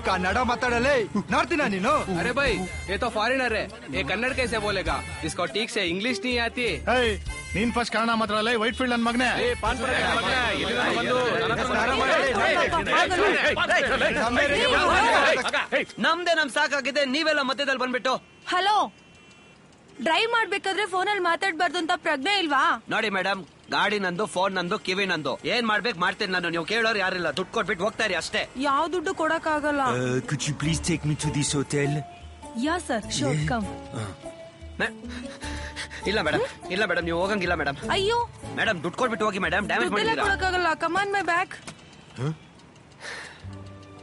ಕನ್ನಡ ಮಾತಾಡಲೇ ನೋಡ್ತೀನ ನೀನು. अरे भाई ये तो फॉरेनर है, ये कन्नड़ कैसे बोलेगा? इसको ठीक से इंग्लिश नहीं आती. ನೀನ್ ಫಸ್ಟ್ ಕನ್ನಡ ಮಾತಾಡಲ್ಲ ವೈಟ್ ಫೀಲ್ಡ್ ನನ್ ಮಗನೇ. ನಮ್ದೇ ನಮ್ ಸಾಕಾಗಿದೆ, ನೀವೆಲ್ಲ ಮಧ್ಯದಲ್ಲಿ ಬಂದ್ಬಿಟ್ಟು. ಹಲೋ, ಡ್ರೈವ್ ಮಾಡ್ಬೇಕಾದ್ರೆ ಫೋನಲ್ಲಿ ಮಾತಾಡ್ಬಾರ್ದು ಅಂತ ಪ್ರಜ್ಞೆ ಇಲ್ವಾ? ನೋಡಿ ಮೇಡಮ್, ಗಾಡಿ ನಂದು, ಫೋನ್ ನಂದು, ಕಿವಿ ನಂದು. ಏನ್ ಮಾಡ್ಬೇಕು ಮಾಡ್ತೀನಿ ನಾನು, ನೀವು ಕೇಳೋರು ಯಾರಿಲ್ಲ. ದುಡ್ಡು ಕೊಟ್ಬಿಟ್ಟು ಹೋಗ್ತಾ ಇರಿ ಅಷ್ಟೇ. ಯಾವ ದುಡ್ಡು ಕೊಡಕ್ ಆಗಲ್ಲ. Could you please take me to this hotel? Yeah sir, sure come. ಇಲ್ಲ ಮೇಡಮ್, ಇಲ್ಲ ಮೇಡಮ್, ನೀವು ಹೋಗಂಗಿಲ್ಲ ಮೇಡಮ್. ಅಯ್ಯೋ ಮೇಡಮ್, ದುಡ್ಡು ಕೊಟ್ಬಿಟ್ಟು ಹೋಗಿ ಮೇಡಮ್, ಡ್ಯಾಮೇಜ್ ಮಾಡಿದ್ದೀರಾ. ಕೊಡಕ್ಕಾಗಲ್ಲ. Come on my bag.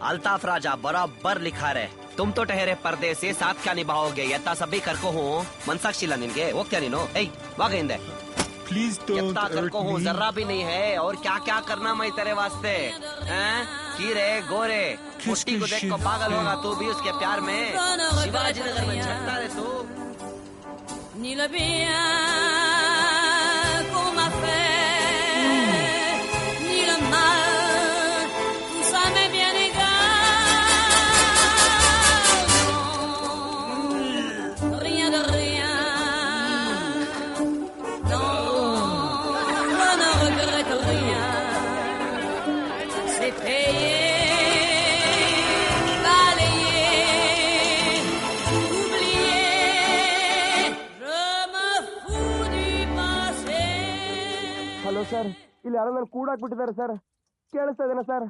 Altaf Raja बराबर लिखा रहे, तुम तो ठहरे पर्दे से साथ क्या निभाओगे, यत्ता सभी करको हूँ. मनसाक्षिला निन्गे ಹೋಗ್ತೀಯ ನೀನು? ವಾಗ ಹಿಂದೆ Please don't यत्ता करको हूँ, जर्रा भी नहीं है. और क्या क्या करना मैं तेरे वास्ते, कीरे गोरे कुट्टी को देख को पागल होगा तू भी उसके प्यार में. शिवाजी नगर में छटता रे तू. Ni le bien qu'on m'a fait, ni le mal, tout ça m'est bien égal. Non, rien de rien. Non, je ne regrette rien. C'est payé, balayé, oublié. Hello sir, ಇಲ್ಲಿ ಯಾರೋ ನಾನು ಕೂಡಾಕ್ಬಿಟ್ಟಿದ್ದಾರೆ ಸರ್. ಕೇಳಿಸ್ತಾ ಇದೇನಾ ಸರ್?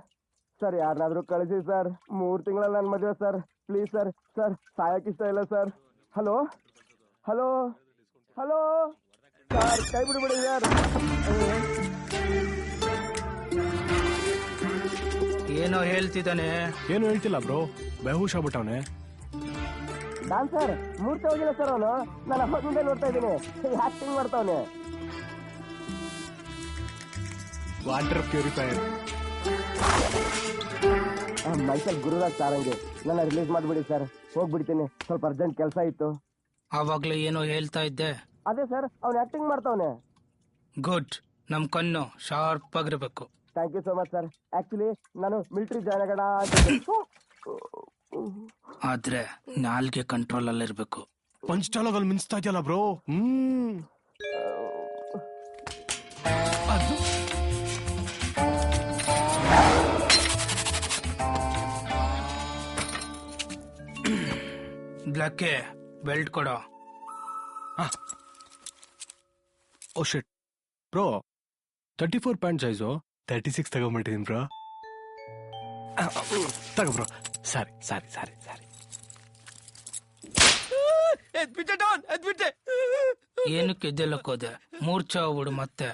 ಸರ್ ಯಾರನ್ನಾದ್ರೂ ಕಳಿಸಿ sir. 3 ತಿಂಗಳಲ್ಲಿ ನನ್ನ ಮದುವೆ ಸರ್. Please sir. ಸರ್ ಸಾಯಕ್ ಇಷ್ಟ ಇಲ್ಲ sir. Hello hello hello sir, ಕೈ ಬಿಡ್ಬಿಡಿ ಸರ್. ಏನೋ ಹೇಳ್ತಿದ್ದಾನೆ. ಏನು ಹೇಳ್ತಿಲ್ಲ ಬ್ರೋ, ಬೇಹುಷ್ ಆಗ್ಬಿಟ್ಟವನೆ. ನಾನ್ ಸರ್ ಮೂರ್ತಿ ಹೋಗಿಲ್ಲ ಸರ್. ಅವನು ನಾನು ಅಪ್ಪ ಮುಂದೆ ನೋಡ್ತಾ ಇದ್ದೀನಿ, ಆಕ್ಟಿಂಗ್ ಮಾಡ್ತಾವನೆ. Water purifier. Myself Gururaj Sarange ನನ್ನ ರಿಲೀಸ್ ಮಾಡ್ಬಿಡಿ ಸರ್. ಹೋಗ್ಬಿಡ್ತೀನಿ, ಸ್ವಲ್ಪ ಅರ್ಜೆಂಟ್ ಕೆಲಸ ಇತ್ತು. ಆವಾಗ್ಲೇ ಏನೋ ಹೇಳ್ತಾ ಇದ್ದೆ. ಅದೇ ಸರ್, ಅವ್ನು ಆಕ್ಟಿಂಗ್ ಮಾಡ್ತಾವನೆ. ಗುಡ್, ನಮ್ ಕಣ್ಣು ಶಾರ್ಪ್ ಆಗಿರ್ಬೇಕು. Thank you so much sir. Actually ನಾನು ಮಿಲಿಟರಿ ಜಾಯ್ನ್ ಆಗೋಣ. ಆದ್ರೆ ನಾಲ್ಗೆ ಕಂಟ್ರೋಲ್ ಅಲ್ಲಿರ್ಬೇಕು. ಪಂಚ್ ಡೈಲಾಗ್ ಅಲ್ಲಿ ಮಿನ್ಸ್ತಾ ಇದೆಯಲ್ಲ ಬ್ರೋ. ಬ್ಲಾಕ್ ಬೆಲ್ಟ್ ಕೊಡೋ. ಓ ಶಿಟ್ ಬ್ರೋ, 34 ಪ್ಯಾಂಟ್ ಸೈಜು 36 ತಗೊಂಡ್ಬಿಟ್ಟಿದ್ದೀನಿ ಬ್ರೋ. ತಗೋ ಬ್ರೋ. ಸಾರಿ ಸಾರಿ ಸಾರಿ ಸಾರಿ. ಏನಕ್ಕೆ ಎದ್ದೆಲ್ಲಕ್ಕೋದೆ? ಮೂರ್ಛೆ ಹೋಗ್ಬಿಡು ಮತ್ತೆ.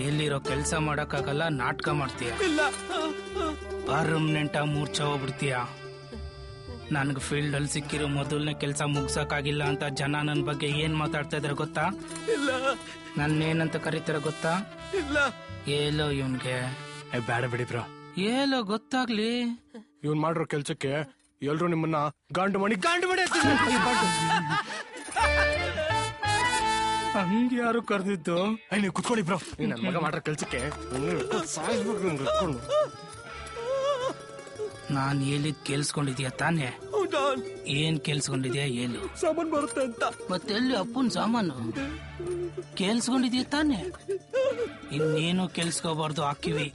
ಎಲ್ಲಿರೋ ಕೆಲ್ಸ ಮಾಡಕ್ಕಾಗಲ್ಲ, ನಾಟಕ ಮಾಡ್ತೀಯ. ಪರ್ಮನೆಂಟ್ ಮೂರ್ಛೆ ಹೋಗ್ಬಿಡ್ತೀಯ. ನನ್ಗೆ ಫೀಲ್ಡ್ ಅಲ್ಲಿ ಸಿಕ್ಕಿರೋ ಮೊದಲನೇ ಕೆಲ್ಸ ಮುಗ್ಸಕ್ಕಾಗಿಲ್ಲ ಅಂತ ಜನ ನನ್ ಬಗ್ಗೆ ಏನ್ ಮಾತಾಡ್ತಾ ಇದಾರೆ ಗೊತ್ತಾ? ನನ್ನೇನಂತ ಕರೀತಾರ ಗೊತ್ತಾ? ಏಲೋ ಇವನ್ಗೆ. ಬೇಡ ಬಿಡಿ ಬ್ರೋ. ಏಲೋ ಗೊತ್ತಾಗ್ಲಿ. ಇವನ್ ಮಾಡಿರೋ ಕೆಲ್ಸಕ್ಕೆ ಎಲ್ರು ನಿಮ್ಮನ್ನ ಗಾಂಡು ಮಾಡಿ ಹಂಗ ಯಾರು ಕರೆದಿದ್ದು? ನೀವು ಕುತ್ಕೊಳ್ಳಿ ಬ್ರೋ. ನನ್ನ ಮಗ ಮಾಡಿರೋ ಕೆಲ್ಸಕ್ಕೆ ನಾನ್ ಹೇಳಿದ್ ಕೇಳಿಸ್ಕೊಂಡಿದ್ಯಾ ತಾನೇ? ಏನ್ ಕೇಳಿಸ್ಕೊಂಡಿದ್ಯಾ? ಏನು ಸಾಮಾನ್ ಬರುತ್ತೆ ಅಂತ. ಮತ್ತೆಲ್ಲಿ ಅಪ್ಪನ್ ಸಾಮಾನು ಕೇಳಿಸ್ಕೊಂಡಿದ್ಯಾ ತಾನೇ? ಇನ್ನೇನು ಕೇಳಿಸ್ಕೋಬಾರ್ದು ಹಾಕಿವಿ.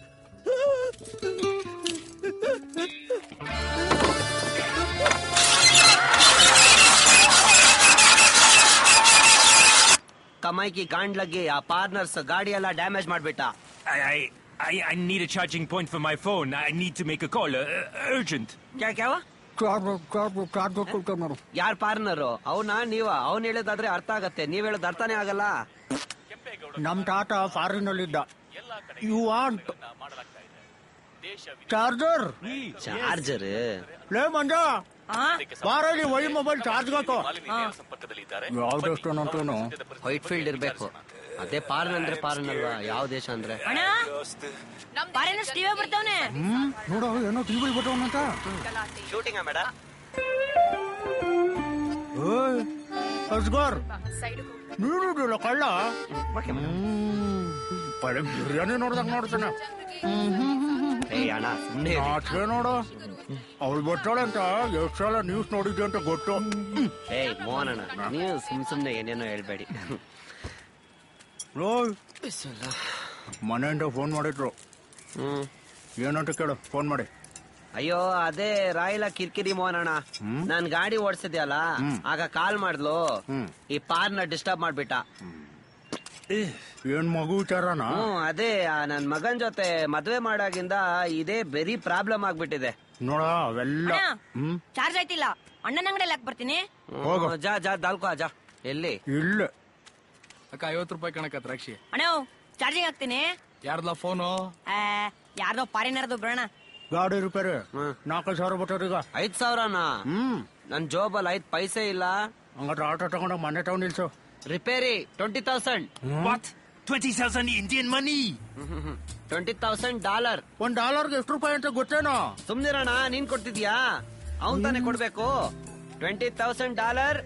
कमाई की गांड लगी. आ पार्टनर्स गाड़ी ಎಲ್ಲ ಡ್ಯಾಮೇಜ್ ಮಾಡ್ಬಿಟ್ಟ. I need a charging point for my phone. I need to make a call. Urgent. क्या क्या हुआ? ಯಾರ್ ಪಾರ್ಟ್ನರು? ಅವನಾ ನೀವ? ಅವ್ನ್ ಹೇಳೋದಾದ್ರೆ ಅರ್ಥ ಆಗತ್ತೆ, ನೀವ್ ಹೇಳೋದ್ ಅರ್ಥನೇ ಆಗಲ್ಲ. ನಮ್ ತಾತ ಫಾರಿನ್ ಅಲ್ಲಿ ಇದ್ದ. You want charger? ಚಾರ್ಜರ್ ಲೇ ಮಂಜ, ಬಾರಲ್ಲಿ ವೈ ಮೊಬೈಲ್ ಚಾರ್ಜ್ ಹಾಕೋ. ಯಾವ್ದು ವೈಟ್ ಫೀಲ್ಡ್ ಇರ್ಬೇಕು. ಅದೇ ಪಾರನ್ ಅಂದ್ರೆ ಪಾರನ್ ಅಲ್ವಾ? ಯಾವ ದೇಶ ಅಂದ್ರೆ? ನೋಡೋ ಏನೋ ಟಿವಿ ಬರ್ತವನಂತ. Shooting madam. ಅಸ್ಗರ್ ನೀನು ಕಳ್ಳ. ಬರೀ ಬಿರಿಯಾನಿ ನೋಡ್ದಂಗ್ ನೋಡ್ತಾನೆ. ಏ ಅಣ್ಣ ಸುಮ್ನೆ ಇರಿ. ನಾಚೆ ನೋಡು, ಅವಳು ಬರ್ತಾಳೆ ಅಂತ ಎಷ್ಟು ಸಲ ನ್ಯೂಸ್ ನೋಡಿದ್ದೆ ಅಂತ ಗೊತ್ತು. ಏ ಮೋಹನ್ ಅಣ್ಣ ನೀವು ಸುಮ್ನೆ ಏನೇನೋ ಹೇಳ್ಬೇಡಿ. ಮನೆಯಿಂದ ಫೋನ್ ಮಾಡಿದ್ರು, ಏನಂತ ಕೇಳು ಫೋನ್ ಮಾಡಿ. ಅಯ್ಯೋ ಅದೇ ರಾಯಿಲ ಕಿರ್ಕಿರಿ ಮೋಹನ್ ಅಣ್ಣ, ನಾನ್ ಗಾಡಿ ಓಡಿಸಿದ್ಯಲ್ಲ ಆಗ ಕಾಲ್ ಮಾಡ್ಲು, ಈ ಪಾರ್ನ ಡಿಸ್ಟರ್ಬ್ ಮಾಡ್ಬಿಟ್ಟ. ಏನ್ ಮಗು ವಿಚಾರನ? ಅದೇ ನನ್ ಮಗನ್ ಜೊತೆ ಮದ್ವೆ ಮಾಡಾಗಿಂದ ಇದೇ ಬೆರಿ ಪ್ರಾಬ್ಲಮ್ ಆಗ್ಬಿಟ್ಟಿದೆ ನೋಡ ಅವೆಲ್ಲ. ಚಾರ್ಜ್ ಆಯ್ತಿಲ್ಲ, ಅಣ್ಣನ ಅಂಗಡಿಯಲ್ಲಿ ಹಾಕ್ ಬರ್ತೀನಿ. ಜಾ ಜಾ ದಾಲ್ಕೋ ಜಾ. ಎಲ್ಲಿ? ಇಲ್ಲ ಅಕ್ಕ 50 ರೂಪಾಯಿ ಕಣಕ್ಕ ದ್ರಾಕ್ಷಿ. ಅಣ್ಣ ಚಾರ್ಜಿಂಗ್ ಹಾಕ್ತೀನಿ. ಯಾರ್ದಲ್ಲ ಫೋನು? ಯಾರ್ದೋ ಪಾರಿನರ್ದು ಬಿಡೋಣ. ಗಾಡಿ ರಿಪೇರಿ 4,000 ಬರ್ತದೀಗ. 5,000ನಾ? ನನ್ ಜೋಬಲ್ 5 ಪೈಸೆ ಇಲ್ಲ. ಹಂಗಾದ್ರೆ ಆಟೋ ತಗೊಂಡು ಮನೆ ತಗೊಂಡ್ ನಿಲ್ಸು. ರಿಪೇರಿ 20,000. What? 20,000 Indian money? $20,000. $1 ಎಷ್ಟು ರೂಪಾಯಿ ಅಂತ ಗೊತ್ತೇನೋ? ಸುಮ್ನಿರೋಣ, ನೀನ್ ಕೊಡ್ತಿದ್ಯಾ? ಅವನ್ ತಾನೇ ಕೊಡ್ಬೇಕು. $20,000